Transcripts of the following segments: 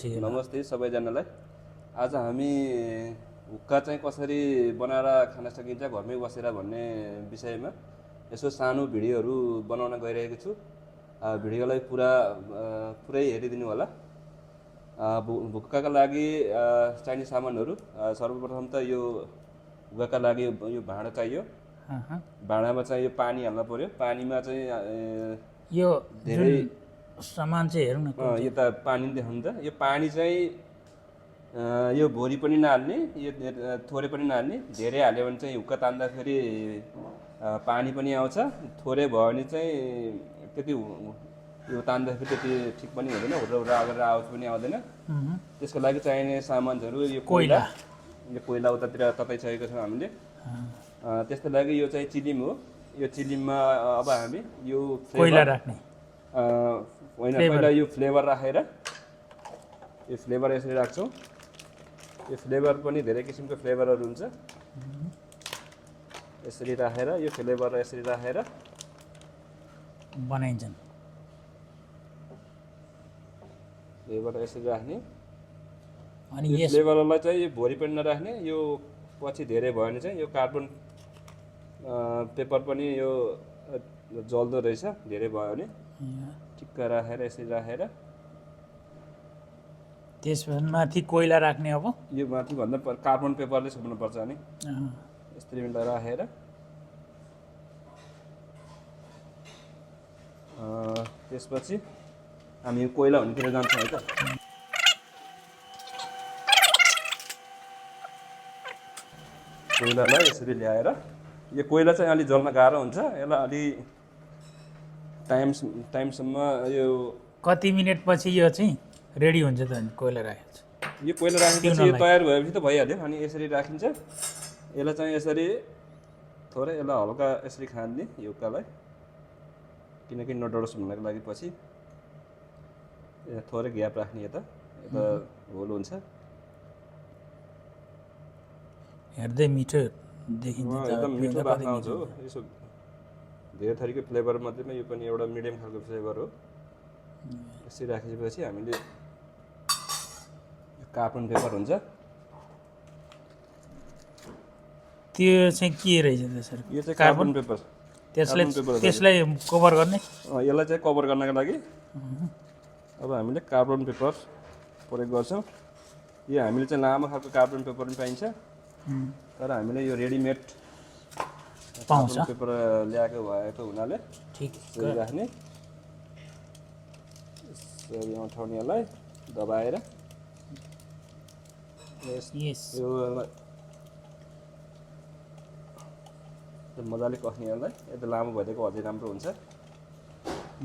नमस्ते सबैजनालाई। आज हामी हुक्का चाहिँ कसरी बनाएर खान सकिन्छ घरमै बसेर भन्ने विषयमा यसो सानो भिडियोहरू बनाउन गइरहेको छु। भिडियोलाई पुरै हेरिदिनु होला। हुक्काका लागि चाहिने सामानहरू सर्वप्रथम त यो हुक्काका लागि यो भाँडा चाहियो। भाँडामा चाहिँ यो पानी हाल्न पर्यो। पानीमा चाहिँ यो धेरै सामान चाहिँ हेर्नु न यो त पानी देखाउनु त। यो पानी चाहिँ यो भोरी पनि नहाल्ने, यो थोरै पनि नहाल्ने। धेरै हाल्यो भने चाहिँ हुक्का तान्दाखेरि पानी पनि आउँछ। थोरै भयो भने चाहिँ त्यति यो तान्दाखेरि त्यति ठिक पनि हुँदैन, हुर्रा गरेर आवाज पनि आउँदैन। त्यसको लागि चाहिने सामानहरू यो कोइला उतातिर तताइसकेको छौँ हामीले। त्यसको लागि यो चाहिँ चिलिम हो। यो चिलिममा अब हामी यो कोइला राख्ने होइन, पहिला यो फ्लेभर राखेर यो फ्लेभर यसरी राख्छौँ। यो फ्लेभर पनि धेरै किसिमको फ्लेभरहरू हुन्छ। यसरी राखेर यो फ्लेभर यसरी राखेर बनाइन्छन्। फ्लेभर यसरी राख्ने अनि यो फ्लेभरलाई चाहिँ यो भोरि पनि नराख्ने। यो पछि धेरै भयो भने चाहिँ यो कार्बन पेपर पनि यो जल्दो रहेछ, धेरै भयो भने। ठिक्क राखेर यसरी राखेर त्यसमाथि कोइला राख्ने। अब यो माथि भन्दा कार्बन पेपरले छोप्नुपर्छ नि। यसरी राखेर त्यसपछि हामी कोइला हुनेतिर जान्छौँ है त। कोइलालाई यसरी ल्याएर यो कोइला चाहिँ अलि जल्न गाह्रो हुन्छ। यसलाई अलि टाइमसम्म यो कति मिनट पछि यो चाहिँ रेडी हुन्छ त? कोइला राखेछ, यो कोइला राखेपछि यो तयार भएपछि त भइहाल्यो। अनि यसरी राखिन्छ। यसलाई चाहिँ यसरी थोरै यसलाई हल्का यसरी खानिदिने यो हुक्कालाई, किनकि नडढोस् भन्नको लागि। पछि थोरै ग्याप राख्ने, यता होल हुन्छ। हेर्दै मिठो देखिन्छ, एकदम मिठो बास्ना आउँछ हो। यसो धेरै थरीको फ्लेभर मध्येमा यो पनि एउटा मिडियम खालको फ्लेभर हो। यसरी राखेपछि हामीले कार्बन पेपर हुन्छ, त्यो चाहिँ के रहेछ त सर? यो चाहिँ कार्बन पेपर। त्यसलाई कभर गर्ने। यसलाई चाहिँ कभर गर्नको लागि अब हामीले कार्बन पेपर प्रयोग गर्छौँ। यो हामीले चाहिँ लामो खालको कार्बन पेपर पनि पाइन्छ, तर हामीले यो रेडिमेड पाउँछ पेपर ल्याएको भएको हुनाले ठिक राख्ने। यसरी उठाउनेलाई दबाएर मजाले कस्नेहरूलाई यता लामो भइदिएको अझै राम्रो हुन्छ।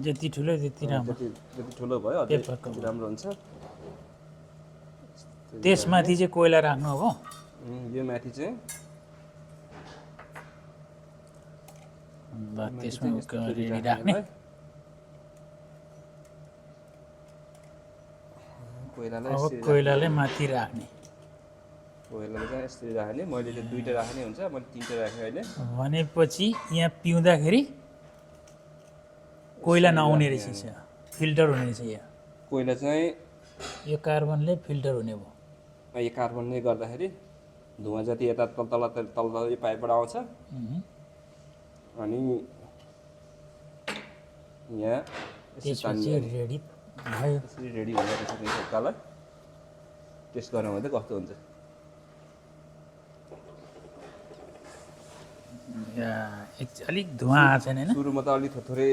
जति ठुलो त्यति राम्रो, जति ठुलो भयो अझै राम्रो हुन्छ। त्यसमाथि चाहिँ कोइला राख्नु। अब यो माथि चाहिँ त्यसमा रेडी राख्ने। कोइलालाई माथि राख्ने। कोइलालाई चाहिँ यसरी राख्ने। मैले चाहिँ दुईवटा राख्ने हुन्छ, मैले तिनवटा राखेँ अहिले। भनेपछि यहाँ पिउँदाखेरि कोइला नआउने रहेछ, फिल्टर हुने रहेछ। यहाँ कोइला चाहिँ यो कार्बनले फिल्टर हुने भयो। यो कार्बनले गर्दाखेरि धुवा जति यता तल यो पाइपबाट आउँछ। अनि यहाँ त्यसपछि रेडी भयो। यसरी रेडी हुँदो रहेछ हुक्कालाई। टेस्ट गर्नु भने कस्तो हुन्छ। अलिक धुवा आएको छैन होइन? सुरुमा त अलिक थोरै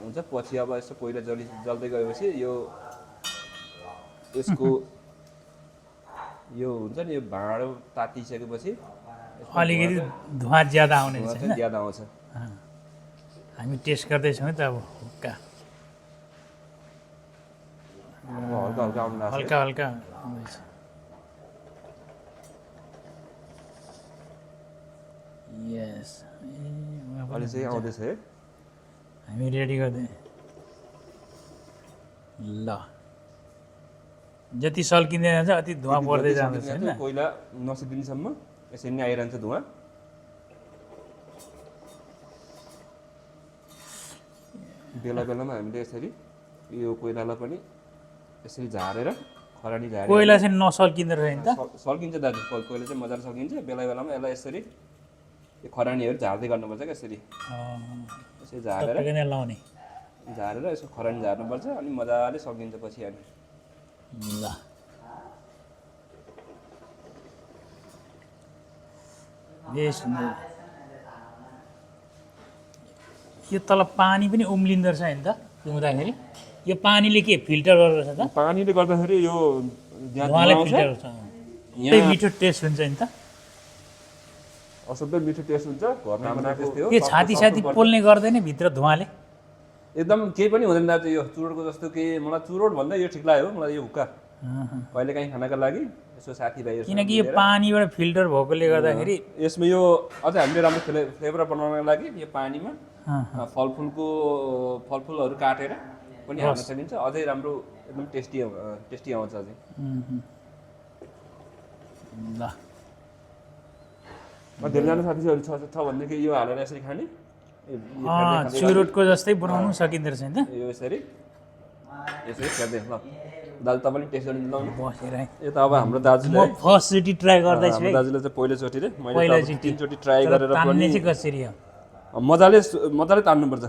हुन्छ, पछि अब यसो कोइला जल्दै गएपछि यसको यो हुन्छ नि, यो भाँडो तातिसकेपछि अलिकति धुवा ज्यादा आउने रहेछ, ज्यादा आउँछ। हामी टेस्ट गर्दैछौँ त। अब हुक्का हल्का हल्का आउनु लाग्छ। हल्का हल्का आउँदैछ। यस, अहिले चाहिँ आउँदैछ है। हामी रेडी गर्दै ल। जति सल्किँदै जान्छ अति धुवा बढ्दै जाँदैछ होइन? कोइला नसिद्धिनेसम्म यसरी नै आइरहन्छ धुवा। बेला बेलामा हामीले यसरी यो कोइलालाई पनि यसरी झारेर खरानी झारेर कोइला चाहिँ नसल्किँदो रहेछ नि त सल्किन्छ दाजु कोइला चाहिँ मजाले सल्किन्छ बेला बेलामा यसलाई यसरी यो खरानीहरू झार्दै गर्नुपर्छ क्या यसरी यसरी झारेर टक्कै नै लाउने झारेर यसको खरानी झार्नुपर्छ अनि मजाले सकिन्छ पछि अनि ल यो तल पानी पनि उम्लिँदो रहेछ नि त पिउँदाखेरि यो पानीले के फिल्टर गरेर छ त पानीले गर्दाखेरि यो धुवाले फिल्टर हुन्छ त्यही मिठो टेस्ट हुन्छ नि त असाध्यै मिठो टेस्ट हुन्छ घरमा बनाएको त्यस्तै हो यो छाती छाती पोल्ने गर्दैन भित्र धुवाले एकदम केही पनि हुँदैन दाजु यो चुरोटको जस्तो के मलाई चुरोट भन्दा यो ठिक लाग्यो मलाई यो हुक्का कहिले काहीँ खानाको लागि यसो साथीभाइहरू किनकि यो पानीबाट फिल्टर भएकोले गर्दाखेरि यसमा यो अझै हामीले राम्रो फ्लेभर बनाउनको लागि यो पानीमा फलफुलहरू काटेर पनि हाल्न सकिन्छ अझै राम्रो एकदम टेस्टी आउँछ अझै ल धेरैजना साथीहरू छ भनेदेखि यो हालेर यसरी खाने चुरोटको जस्तै बनाउनु सकिँदो रहेछ नि त यो यसरी खेर्दै ल दाजु तपाईँले टेस्ट गर्नु लाउनु बसेर यो त अब हाम्रो दाजुले म फर्स्टचोटि ट्राई गर्दैछु हाम्रो दाजुले चाहिँ पहिलोचोटि रे मैले त 3 चोटि ट्राई गरेर तान्ने चाहिँ कसरी हो मजाले तान्नुपर्छ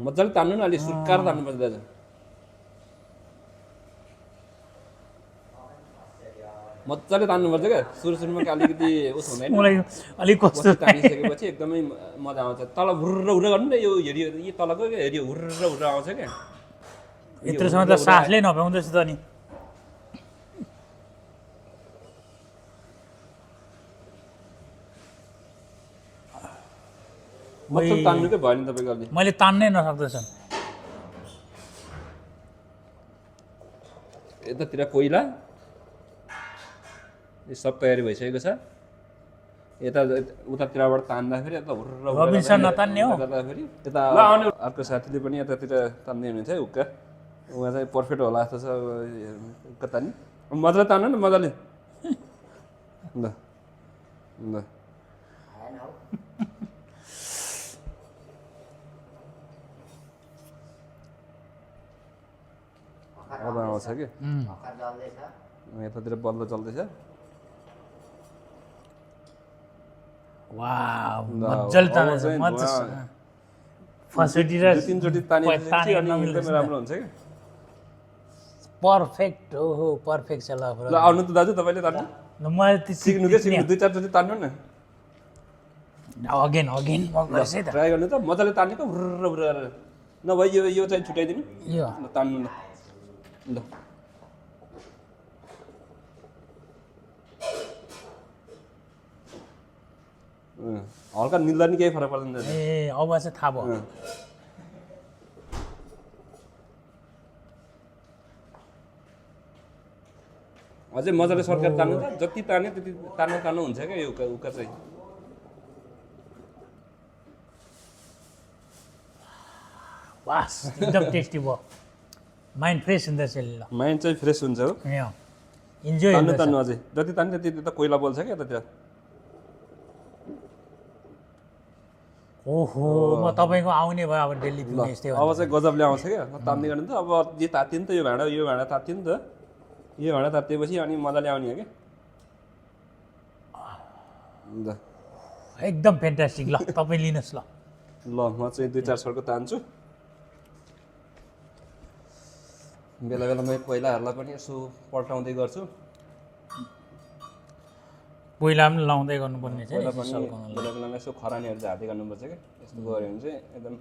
मजाले तान्नु न अलि सुक्कार तान्नुपर्छ दाजु मजाले तान्नुपर्छ क्या सुरुमा अलिकति उस हुँदैन मलाई अलिक कस्तो तानिसकेपछि एकदमै मजा आउँछ तल हुर्र हुर्र गर्नु न यो हेरी यो तलको क्या हेरी हुर्र हुर्र आउँछ क्या यत्रोसम्म त सासले नभ्याउँदैछ त नि मजाले तान्नु क्या भयो नि तपाईँको अलि मैले तान्नै नसक्दैछ यतातिर कोइला यो सब तयारी भइसकेको छ यता उतातिरबाट तान्दाखेरि यता हुर्र रबिन्सन नतान्ने हो गर्दाखेरि यता अर्को साथीले पनि यतातिर तान्दै हुनुहुन्छ है हुक्का उहाँ चाहिँ पर्फेक्ट होला जस्तो छ हुक्का तान्ने मजाले तान्नु न मजाले ल ल अब आउँछ कि यतातिर बल्ल चल्दैछ वाउ मज्जाले तानेछ मज्जा फर्स्टचोटि र 2-3 चोटि तानेपछि अनि एकदमै राम्रो हुन्छ कि पर्फेक्ट हो पर्फेक्ट छ ल ल आउनु त दाजु तपाईँले तान्नु मैले सिक्नु के सिक्नु 2-4 चोटि तान्नु न अगेन म गर्छु है त ट्राई गर्नु त मजाले तानेको हुर्र हुर्र गरेर नभए यो चाहिँ छुट्याइदिनु यो ल तान्नु ल ल हल्का निल्दा नि केही फरक पर्दैन ए अब चाहिँ थाहा भयो अझै मजाले सरकार तान्नु त जति तान्यो त्यति तान्नु हुन्छ क्या यो उका चाहिँ वास एकदम टेस्टी भयो माइन्ड फ्रेस हुन्छ यसले ल माइन्ड चाहिँ फ्रेस हुन्छ हो इन्जोय तान्नु अझै जति तान्यो त्यति त कोइला बोल्छ क्या यतातिर ओहो म तपाईँको आउने भयो अब डेली पिउने यस्तै अब चाहिँ गजबले आउँछ क्या तान्दै गर्नु त अब जे तात्यो नि त यो भाँडा तात्यो नि त यो भाँडा तात्तिएपछि अनि मजाले आउने हो क्या ल एकदम फ्यान्टास्टिक ल तपाईँ लिनुहोस् ल ल म चाहिँ 2-4 सरको तान्छु बेला बेलामा कोइलाहरूलाई पनि यसो पल्टाउँदै गर्छु पहिला पनि लाउँदै गर्नुपर्ने चाहिँ पहिला पनि बेला बेलामा यसो खरानीहरू झार्दै गर्नुपर्छ क्या यस्तो गऱ्यो भने चाहिँ एकदम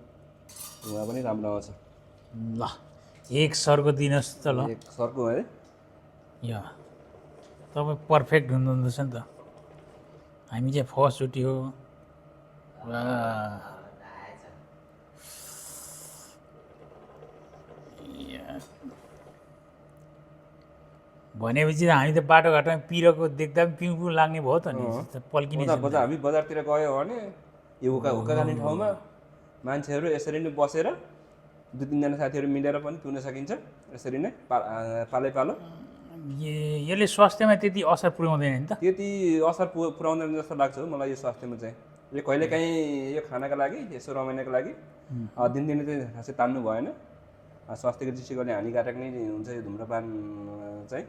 धुवा पनि राम्रो आउँछ ल एक सरको दिनुहोस् त ल एक सरको है या तपाईँ पर्फेक्ट हुनुहुँदैछ नि त हामी चाहिँ फर्स्टचोटि हो भनेपछि हामी त बाटोघाटोमा पिरोको देख्दा पनि पिउ लाग्ने भयो त नि पल्किने हामी बजारतिर गयो भने यो हुक्का खाने ठाउँमा मान्छेहरू यसरी नै बसेर 2-3 जना साथीहरू मिलेर पनि पिउन सकिन्छ यसरी नै पालै पालो यसले स्वास्थ्यमा त्यति असर पुर्याउँदैन नि त त्यति असर पुर्याउँदैन जस्तो लाग्छ हो मलाई यो स्वास्थ्यमा चाहिँ यो कहिलेकाहीँ यो खानाको लागि यसो रमाइलोको लागि दिनदिनै चाहिँ खासै तान्नु भएन। स्वास्थ्यको दृष्टिकोणले हानिकारक नै हुन्छ यो धुम्रपान चाहिँ।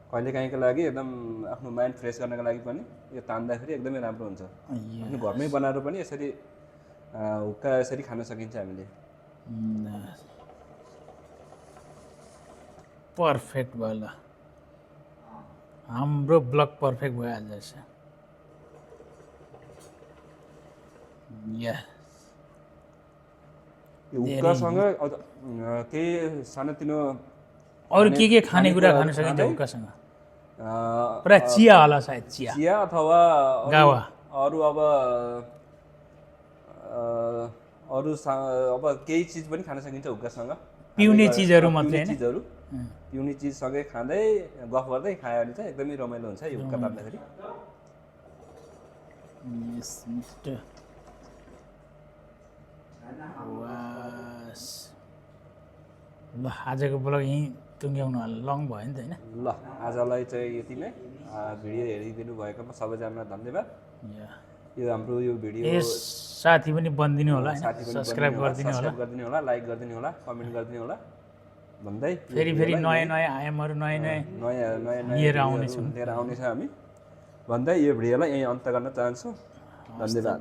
कहिलेकाहीँको लागि एकदम आफ्नो माइन्ड फ्रेस गर्नको लागि पनि यो तान्दाखेरि एकदमै राम्रो हुन्छ। आफ्नो घरमै बनाएर पनि यसरी हुक्का यसरी खान सकिन्छ हामीले। पर्फेक्ट भयो ल, हाम्रो ब्लग पर्फेक्ट भइहाल्छ रहेछ। यो हुक्कासँग केही सानोतिनो अरू के खानेकुरा खान सकिन्छ हुक्कासँग? पुरा चिया होला सायद, चिया अथवा गावा। अरू अब अब केही चिज पनि खान सकिन्छ हुक्कासँग। पिउने चिजहरू मात्रै हैन, चिजहरू पिउने चिजसँगै खाँदै गफ गर्दै खायो भने चाहिँ एकदमै रमाइलो हुन्छ यो हुक्का तान्दाखेरि। ल आजको ब्लग यहीँ टुङ्ग्याउनु लङ भयो नि त होइन? ल आजलाई चाहिँ यति नै। भिडियो हेरिदिनु भएकोमा सबैजनालाई धन्यवाद। यो हाम्रो यो भिडियो साथी पनि बनिदिनु होला, सब्सक्राइब गरिदिनु होला, लाइक गरिदिनु होला, कमेन्ट गरिदिनु होला भन्दै फेरि नयाँ नयाँ आयामहरू नयाँ लिएर आउनेछौँ हामी भन्दै यो भिडियोलाई यहीँ अन्त गर्न चाहन्छु। धन्यवाद।